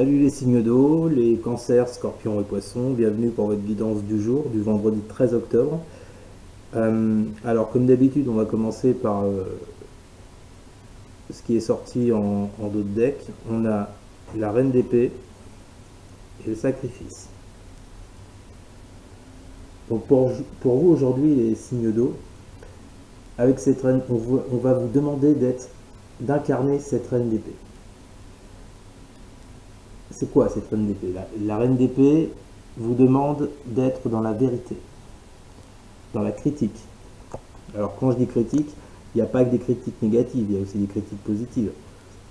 Salut les signes d'eau, les cancers, scorpions et poissons, bienvenue pour votre guidance du jour, du vendredi 13 octobre. Alors comme d'habitude, on va commencer par ce qui est sorti en dos de deck. On a la reine d'épée et le sacrifice. Donc pour vous aujourd'hui les signes d'eau, avec cette reine, on va vous demander d'incarner cette reine d'épée. C'est quoi cette reine d'épée? La reine d'épée vous demande d'être dans la vérité, dans la critique. Alors quand je dis critique, il n'y a pas que des critiques négatives, il y a aussi des critiques positives.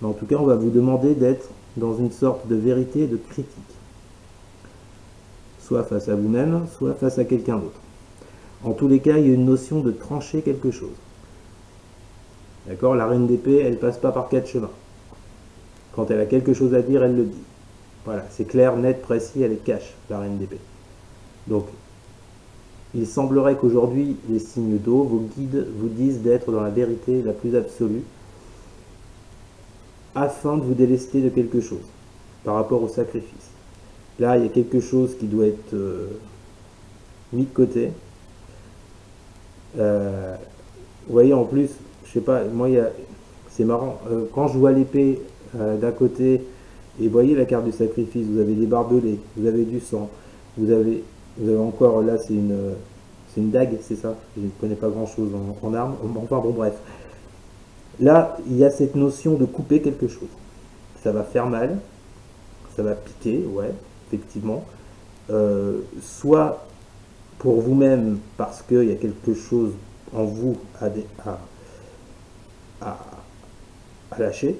Mais en tout cas, on va vous demander d'être dans une sorte de vérité et de critique. Soit face à vous-même, soit face à quelqu'un d'autre. En tous les cas, il y a une notion de trancher quelque chose. D'accord? La reine d'épée, elle passe pas par quatre chemins. Quand elle a quelque chose à dire, elle le dit. Voilà, c'est clair, net, précis, elle est cash, la reine d'épée. Donc, il semblerait qu'aujourd'hui, les signes d'eau, vos guides, vous disent d'être dans la vérité la plus absolue, afin de vous délester de quelque chose, par rapport au sacrifice. Là, il y a quelque chose qui doit être mis de côté. Vous voyez, en plus, je sais pas, moi, c'est marrant, quand je vois l'épée d'un côté, et voyez la carte du sacrifice, vous avez des barbelés, vous avez du sang, vous avez encore, là c'est une dague, c'est ça? Je ne connais pas grand chose en armes, enfin bon bref. Là, il y a cette notion de couper quelque chose. Ça va faire mal, ça va piquer, ouais, effectivement. Soit pour vous-même, parce qu'il y a quelque chose en vous à lâcher,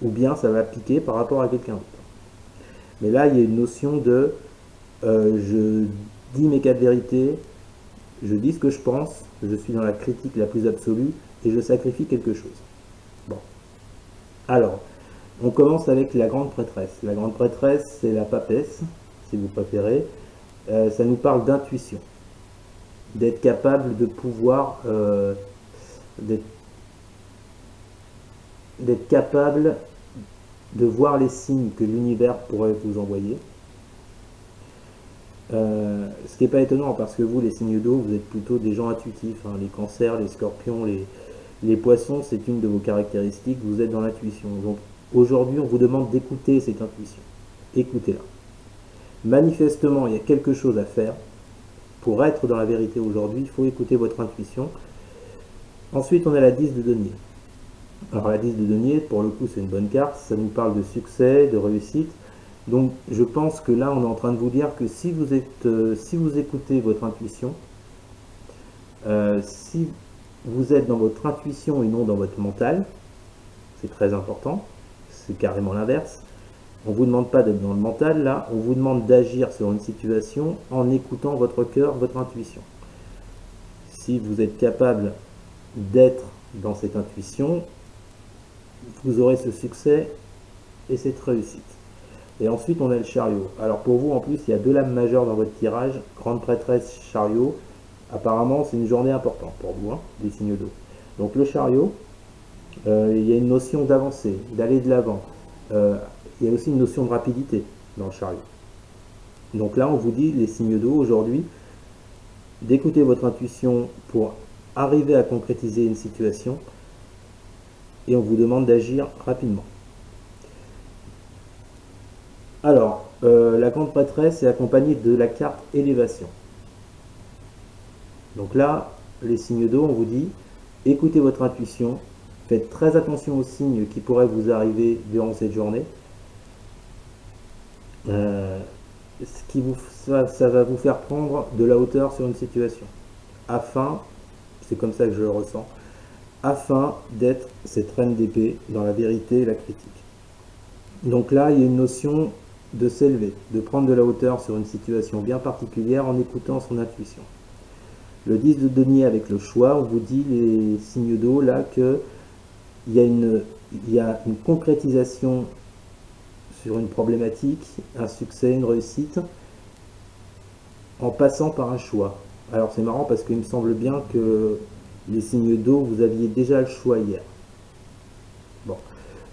ou bien ça va piquer par rapport à quelqu'un d'autre. Mais là, il y a une notion de je dis mes quatre vérités, je dis ce que je pense, je suis dans la critique la plus absolue et je sacrifie quelque chose. Bon. Alors, on commence avec la grande prêtresse. La grande prêtresse, c'est la papesse, si vous préférez. Ça nous parle d'intuition, d'être capable de pouvoir, d'être capable de voir les signes que l'univers pourrait vous envoyer. Ce qui n'est pas étonnant parce que vous, les signes d'eau, vous êtes plutôt des gens intuitifs. Hein. Les cancers, les scorpions, les poissons, c'est une de vos caractéristiques, vous êtes dans l'intuition. Donc aujourd'hui, on vous demande d'écouter cette intuition. Écoutez-la. Manifestement, il y a quelque chose à faire. Pour être dans la vérité aujourd'hui, il faut écouter votre intuition. Ensuite, on a la 10 de denier. Alors la 10 de denier, pour le coup, c'est une bonne carte. Ça nous parle de succès, de réussite. Donc je pense que là, on est en train de vous dire que si vous écoutez votre intuition, si vous êtes dans votre intuition et non dans votre mental, c'est très important, c'est carrément l'inverse. On ne vous demande pas d'être dans le mental, là, on vous demande d'agir sur une situation en écoutant votre cœur, votre intuition. Si vous êtes capable d'être dans cette intuition, vous aurez ce succès et cette réussite. Et ensuite, on a le chariot. Alors pour vous, en plus, il y a deux lames majeures dans votre tirage, grande prêtresse, chariot. Apparemment, c'est une journée importante pour vous, hein, des signes d'eau. Donc le chariot, il y a une notion d'avancer, d'aller de l'avant. Il y a aussi une notion de rapidité dans le chariot. Donc là, on vous dit, les signes d'eau, aujourd'hui, d'écouter votre intuition pour arriver à concrétiser une situation. Et on vous demande d'agir rapidement. Alors, la grande prêtresse est accompagnée de la carte élévation. Donc là, les signes d'eau, on vous dit, écoutez votre intuition, faites très attention aux signes qui pourraient vous arriver durant cette journée. Ça va vous faire prendre de la hauteur sur une situation, afin, c'est comme ça que je le ressens, afin d'être cette reine d'épée dans la vérité et la critique. Donc là, il y a une notion de s'élever, de prendre de la hauteur sur une situation bien particulière en écoutant son intuition. Le 10 de denier avec le choix, on vous dit, les signes d'eau, là, qu'il y a une concrétisation sur une problématique, un succès, une réussite, en passant par un choix. Alors c'est marrant parce qu'il me semble bien que les signes d'eau, vous aviez déjà le choix hier. Bon,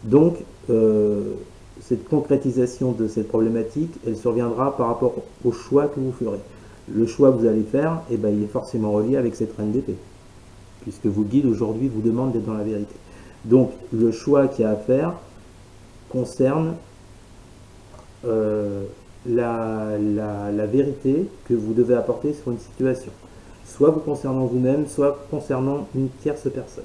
donc cette concrétisation de cette problématique, elle surviendra par rapport au choix que vous ferez. Le choix que vous allez faire, eh ben, il est forcément relié avec cette reine d'épée, puisque vos guides aujourd'hui vous demandent d'être dans la vérité. Donc le choix qu'il y a à faire concerne la vérité que vous devez apporter sur une situation, soit vous concernant vous-même, soit concernant une tierce personne.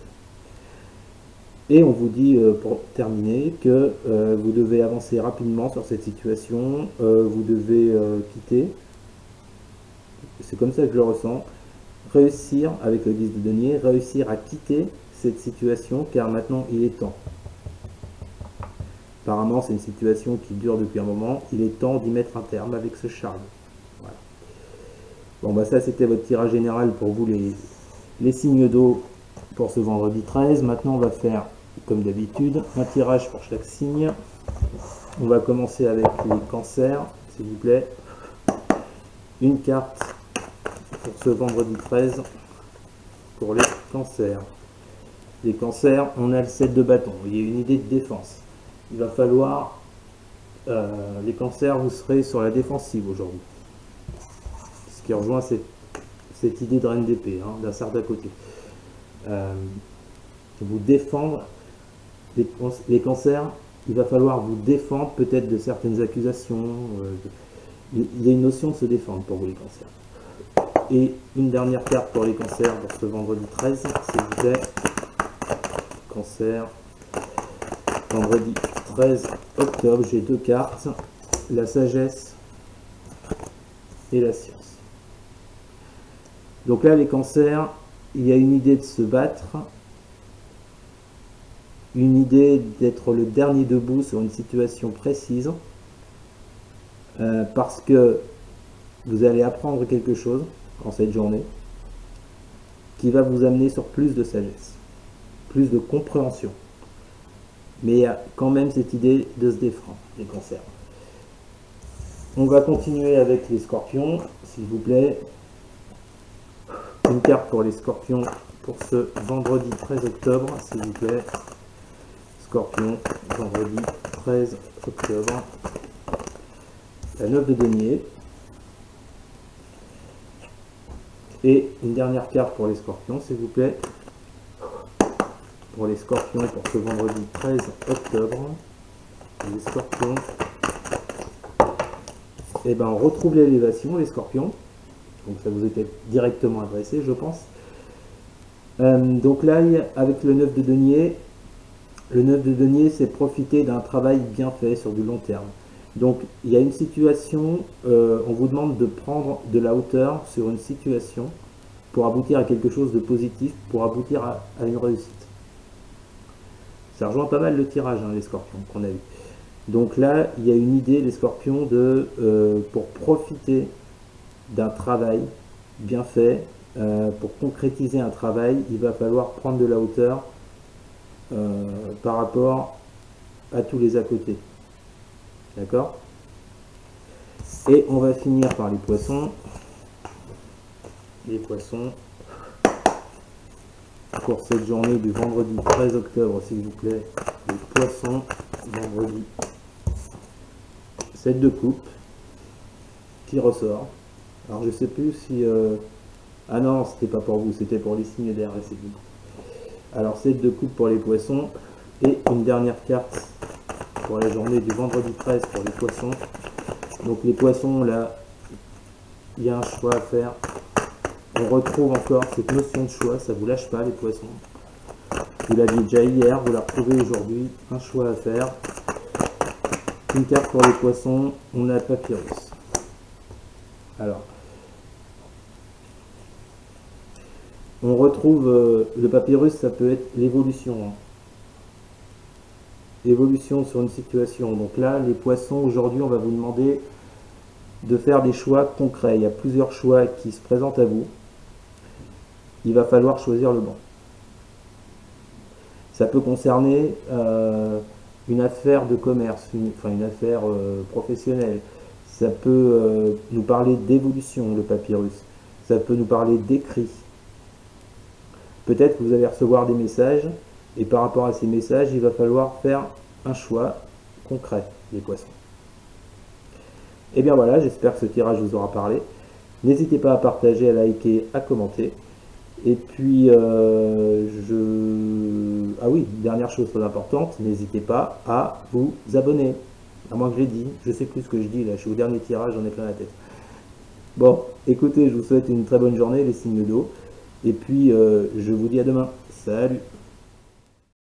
Et on vous dit, pour terminer, que vous devez avancer rapidement sur cette situation, vous devez quitter, c'est comme ça que je le ressens, réussir, avec le 10 de denier, réussir à quitter cette situation, car maintenant il est temps. Apparemment, c'est une situation qui dure depuis un moment, il est temps d'y mettre un terme avec ce charme. Voilà. Bon, bah ça c'était votre tirage général pour vous, les signes d'eau pour ce vendredi 13. Maintenant, on va faire, comme d'habitude, un tirage pour chaque signe. On va commencer avec les cancers, s'il vous plaît. Une carte pour ce vendredi 13 pour les cancers. Les cancers, on a le 7 de bâton. Il y a une idée de défense. Il va falloir, les cancers, vous serez sur la défensive aujourd'hui. Ce qui rejoint cette idée de reine d'épée, hein, d'un certain côté. Vous défendre, les cancers, il va falloir vous défendre peut-être de certaines accusations. Il y a une notion de se défendre pour vous les cancers. Et une dernière carte pour les cancers pour ce vendredi 13, s'il vous plaît. Cancer, vendredi 13 octobre, j'ai deux cartes, la sagesse et la science. Donc là, les cancers, il y a une idée de se battre, une idée d'être le dernier debout sur une situation précise, parce que vous allez apprendre quelque chose en cette journée qui va vous amener sur plus de sagesse, plus de compréhension. Mais il y a quand même cette idée de se défendre, les cancers. On va continuer avec les scorpions, s'il vous plaît. Une carte pour les scorpions pour ce vendredi 13 octobre, s'il vous plaît. Scorpion, vendredi 13 octobre. La 9 de denier. Et une dernière carte pour les scorpions, s'il vous plaît. Pour les scorpions pour ce vendredi 13 octobre. Les scorpions. Et ben on retrouve l'élévation, les scorpions. Donc ça vous était directement adressé, je pense. Donc là, avec le 9 de denier, le 9 de denier, c'est profiter d'un travail bien fait sur du long terme. Donc il y a une situation, on vous demande de prendre de la hauteur sur une situation pour aboutir à quelque chose de positif, pour aboutir à une réussite. Ça rejoint pas mal le tirage, hein, les scorpions, qu'on a eu. Donc là, il y a une idée, les scorpions, pour profiter d'un travail bien fait, pour concrétiser un travail, il va falloir prendre de la hauteur par rapport à tous les à côté. D'accord? Et on va finir par les poissons. Les poissons. Pour cette journée du vendredi 13 octobre, s'il vous plaît, les poissons, vendredi 7 de coupe qui ressort. Alors je sais plus si... Ah non, c'était pas pour vous, c'était pour les signes d'air, c'est bon. Alors 7 de coupe pour les poissons et une dernière carte pour la journée du vendredi 13 pour les poissons. Donc les poissons, là, il y a un choix à faire. On retrouve encore cette notion de choix, ça vous lâche pas les poissons. Vous l'aviez déjà hier, vous la retrouvez aujourd'hui, un choix à faire. Une carte pour les poissons, on a Papyrus. Alors, on retrouve le Papyrus, ça peut être l'évolution. Hein. Évolution sur une situation. Donc là, les poissons, aujourd'hui, on va vous demander de faire des choix concrets. Il y a plusieurs choix qui se présentent à vous. Il va falloir choisir le bon. Ça peut concerner une affaire de commerce, une affaire professionnelle. Ça peut nous parler d'évolution, le Papyrus. Ça peut nous parler d'écrit. Peut-être que vous allez recevoir des messages, et par rapport à ces messages, il va falloir faire un choix concret des poissons. Et bien voilà, j'espère que ce tirage vous aura parlé. N'hésitez pas à partager, à liker, à commenter. Et puis, ah oui, dernière chose très importante, n'hésitez pas à vous abonner. À moins que j'ai dit, je sais plus ce que je dis là, je suis au dernier tirage, j'en ai plein la tête. Bon, écoutez, je vous souhaite une très bonne journée, les signes d'eau. Et puis, je vous dis à demain. Salut!